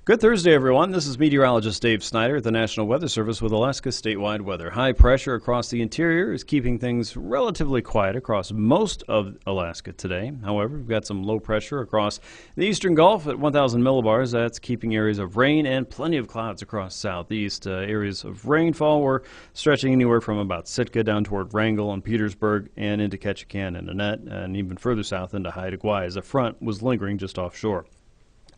Good Thursday, everyone. This is meteorologist Dave Snyder at the National Weather Service with Alaska statewide weather. High pressure across the interior is keeping things relatively quiet across most of Alaska today. However, we've got some low pressure across the eastern Gulf at 1,000 millibars. That's keeping areas of rain and plenty of clouds across southeast. Areas of rainfall were stretching anywhere from about Sitka down toward Wrangell and Petersburg and into Ketchikan and Nanette, and even further south into Haida Gwaii as the front was lingering just offshore.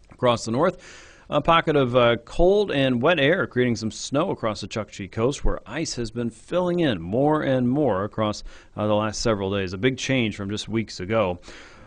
Across the north, a pocket of cold and wet air creating some snow across the Chukchi coast where ice has been filling in more and more across the last several days. A big change from just weeks ago.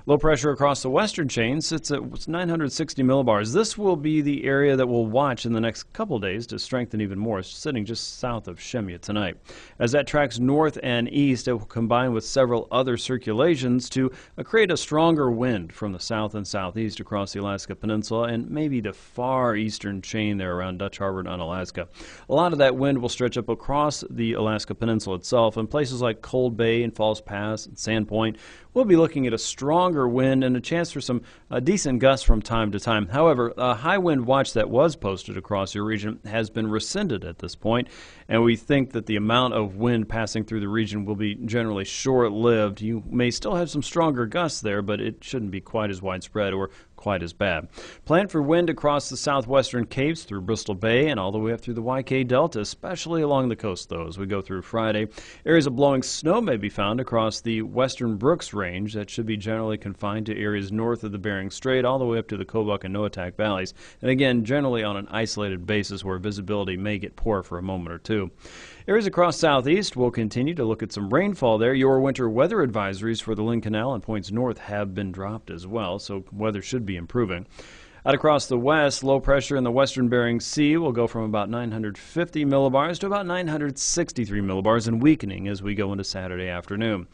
Low pressure across the western chain sits at 960 millibars. This will be the area that we'll watch in the next couple days to strengthen even more, sitting just south of Shemya tonight. As that tracks north and east, it will combine with several other circulations to create a stronger wind from the south and southeast across the Alaska Peninsula and maybe the far eastern chain there around Dutch Harbor and Unalaska. A lot of that wind will stretch up across the Alaska Peninsula itself, and places like Cold Bay and Falls Pass and Sandpoint we'll be looking at a stronger wind and a chance for some decent gusts from time to time. However, a high wind watch that was posted across your region has been rescinded at this point, and we think that the amount of wind passing through the region will be generally short-lived. You may still have some stronger gusts there, but it shouldn't be quite as widespread or quite as bad. Plan for wind across the southwestern Capes through Bristol Bay and all the way up through the YK Delta, especially along the coast, though, as we go through Friday. Areas of blowing snow may be found across the western Brooks Range. That should be generally confined to areas north of the Bering Strait all the way up to the Kobuk and Noatak valleys, and again, generally on an isolated basis where visibility may get poor for a moment or two. Areas across southeast will continue to look at some rainfall there. Your winter weather advisories for the Lynn Canal and points north have been dropped as well, so weather should be improving. Out across the west, low pressure in the western Bering Sea will go from about 950 millibars to about 963 millibars and weakening as we go into Saturday afternoon.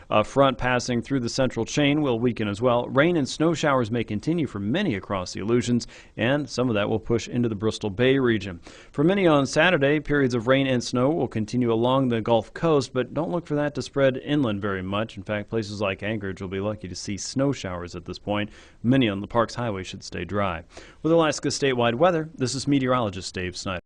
A front passing through the central chain will weaken as well. Rain and snow showers may continue for many across the Aleutians, and some of that will push into the Bristol Bay region. For many on Saturday, periods of rain and snow will continue along the Gulf Coast, but don't look for that to spread inland very much. In fact, places like Anchorage will be lucky to see snow showers at this point. Many on the Parks Highway should stay dry. With Alaska statewide weather, this is meteorologist Dave Snyder.